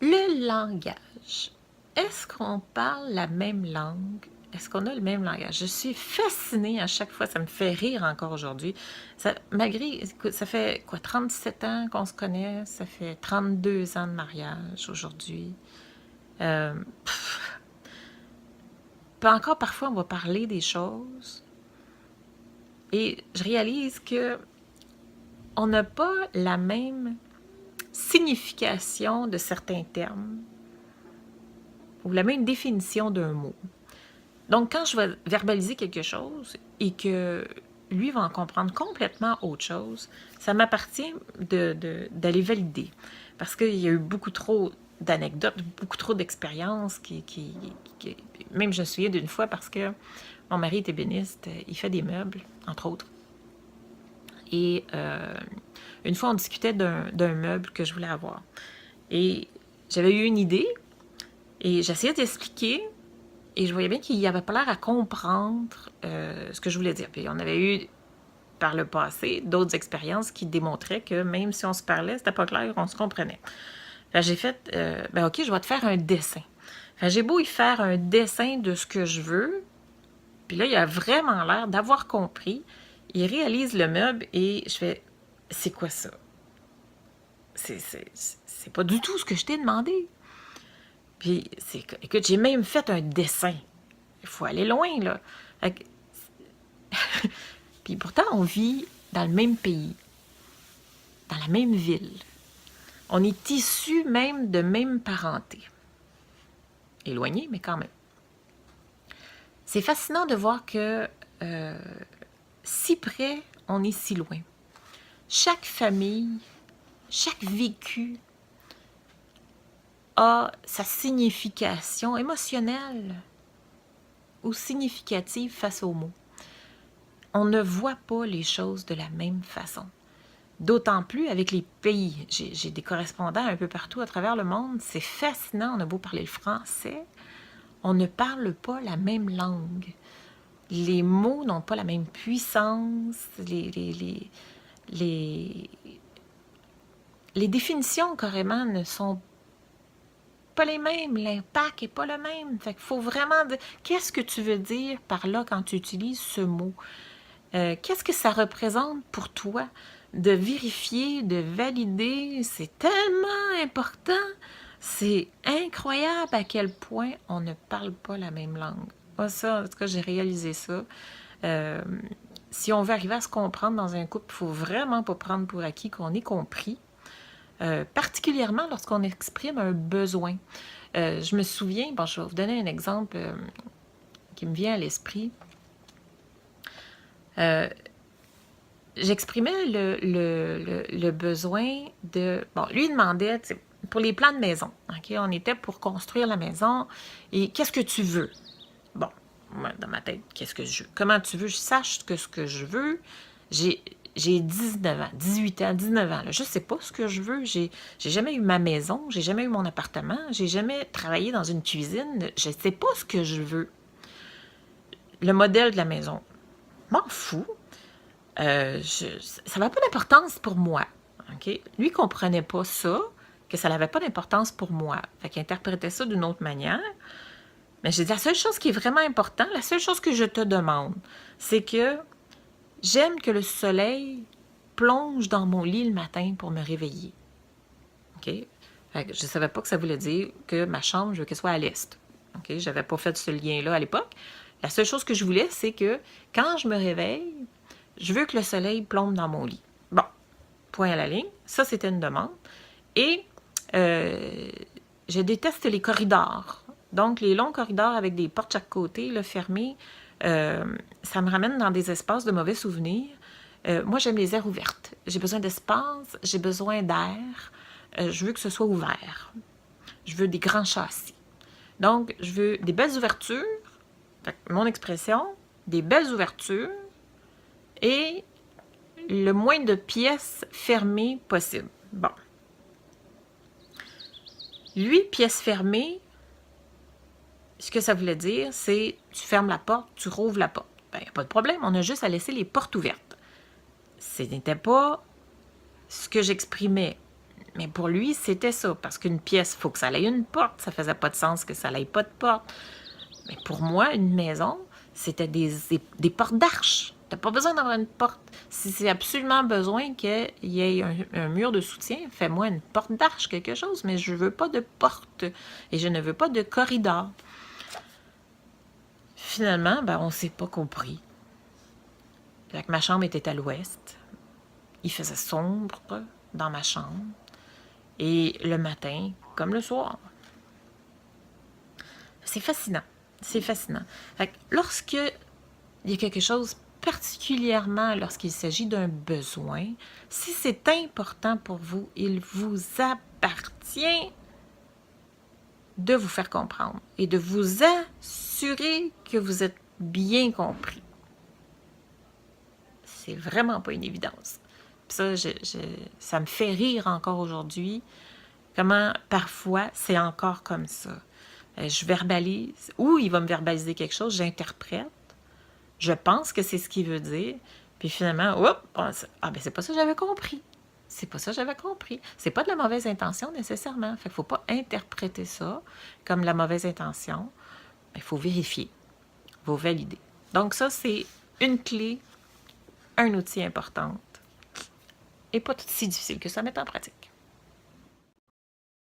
Le langage. Est-ce qu'on parle la même langue? Est-ce qu'on a le même langage? Je suis fascinée à chaque fois, ça me fait rire encore aujourd'hui. Malgré, écoute, ça fait quoi, 37 ans qu'on se connaît, ça fait 32 ans de mariage aujourd'hui. Euh, Puis encore parfois, on va parler des choses et je réalise que on n'a pas la même signification de certains termes ou la même définition d'un mot. Donc, quand je vais verbaliser quelque chose et que lui va en comprendre complètement autre chose, ça m'appartient d'aller valider. Parce qu'il y a eu beaucoup trop d'anecdotes, beaucoup trop d'expériences Même je me souviens d'une fois parce que mon mari est ébéniste, il fait des meubles, entre autres. Et une fois, on discutait d'un meuble que je voulais avoir. Et j'avais eu une idée et j'essayais d'expliquer. Et je voyais bien qu'il n'avait pas l'air à comprendre ce que je voulais dire. Puis on avait eu, par le passé, d'autres expériences qui démontraient que même si on se parlait, c'était pas clair, on se comprenait. Fait j'ai fait, ben ok, je vais te faire un dessin. Fait j'ai beau y faire un dessin de ce que je veux, puis là, il a vraiment l'air d'avoir compris. Il réalise le meuble et je fais, c'est quoi ça? C'est pas du tout ce que je t'ai demandé. Puis, écoute, j'ai même fait un dessin. Il faut aller loin, là. Puis pourtant, on vit dans le même pays, dans la même ville. On est issus même de même parenté. Éloignés, mais quand même. C'est fascinant de voir que si près, on est si loin. Chaque famille, chaque vécu a sa signification émotionnelle ou significative face aux mots. On ne voit pas les choses de la même façon. D'autant plus avec les pays. J'ai des correspondants un peu partout à travers le monde. C'est fascinant. On a beau parler le français, on ne parle pas la même langue. Les mots n'ont pas la même puissance. Les définitions, carrément, ne sont pas les mêmes. L'impact n'est pas le même. Fait qu'il faut vraiment... Qu'est-ce que tu veux dire par là quand tu utilises ce mot? Qu'est-ce que ça représente pour toi? De vérifier, de valider, c'est tellement important. C'est incroyable à quel point on ne parle pas la même langue. Moi, ça, en tout cas, j'ai réalisé ça. Euh, si on veut arriver à se comprendre dans un couple, il ne faut vraiment pas prendre pour acquis qu'on est compris, particulièrement lorsqu'on exprime un besoin. Je me souviens, bon, je vais vous donner un exemple qui me vient à l'esprit. J'exprimais le besoin de... Bon, lui, il demandait, pour les plans de maison, OK? On était pour construire la maison, et qu'est-ce que tu veux? Bon, moi, dans ma tête, qu'est-ce que je veux? Comment tu veux que je sache que ce que je veux? J'ai 19 ans, 18 ans, 19 ans, là. Je sais pas ce que je veux. J'ai jamais eu ma maison, j'ai jamais eu mon appartement, j'ai jamais travaillé dans une cuisine. Je sais pas ce que je veux. Le modèle de la maison, m'en fous. Ça n'avait pas d'importance pour moi. Okay? Lui ne comprenait pas ça, que ça n'avait pas d'importance pour moi. Fait qu'il interprétait ça d'une autre manière. Mais j'ai dit, la seule chose qui est vraiment importante, la seule chose que je te demande, c'est que j'aime que le soleil plonge dans mon lit le matin pour me réveiller. Okay? Fait que je ne savais pas que ça voulait dire que ma chambre, je veux qu'elle soit à l'est. Okay? Je n'avais pas fait ce lien-là à l'époque. La seule chose que je voulais, c'est que quand je me réveille, je veux que le soleil plombe dans mon lit. Bon, point à la ligne. Ça, c'était une demande. Et je déteste les corridors. Donc, les longs corridors avec des portes chaque côté, là, fermées, ça me ramène dans des espaces de mauvais souvenirs. Moi, j'aime les aires ouvertes. J'ai besoin d'espace, j'ai besoin d'air. Je veux que ce soit ouvert. Je veux des grands châssis. Donc, je veux des belles ouvertures. Fait que mon expression, des belles ouvertures, et le moins de pièces fermées possible. Bon. Lui, pièces fermées, ce que ça voulait dire, c'est tu fermes la porte, tu rouvres la porte. Ben, il n'y a pas de problème, on a juste à laisser les portes ouvertes. Ce n'était pas ce que j'exprimais. Mais pour lui, c'était ça. Parce qu'une pièce, il faut que ça ait une porte. Ça faisait pas de sens que ça n'ait pas de porte. Mais pour moi, une maison, c'était des portes d'arche. Tu n'as pas besoin d'avoir une porte. Si c'est absolument besoin qu'il y ait un mur de soutien, fais-moi une porte d'arche, quelque chose. Mais je ne veux pas de porte. Et je ne veux pas de corridor. Finalement, ben, on ne s'est pas compris. Ma chambre était à l'ouest. Il faisait sombre dans ma chambre. Et le matin, comme le soir. C'est fascinant. C'est fascinant. Fait que lorsque il y a quelque chose, particulièrement lorsqu'il s'agit d'un besoin, si c'est important pour vous, il vous appartient de vous faire comprendre et de vous assurer que vous êtes bien compris. C'est vraiment pas une évidence. Puis ça, ça me fait rire encore aujourd'hui, comment parfois c'est encore comme ça. Je verbalise, ou il va me verbaliser quelque chose, j'interprète, je pense que c'est ce qu'il veut dire, puis finalement, hop, ben c'est pas ça que j'avais compris. C'est pas ça que j'avais compris. C'est pas de la mauvaise intention nécessairement. Fait qu'il faut pas interpréter ça comme la mauvaise intention. Il faut vérifier, il faut valider. Donc ça, c'est une clé, un outil important et pas si difficile que ça à mettre en pratique.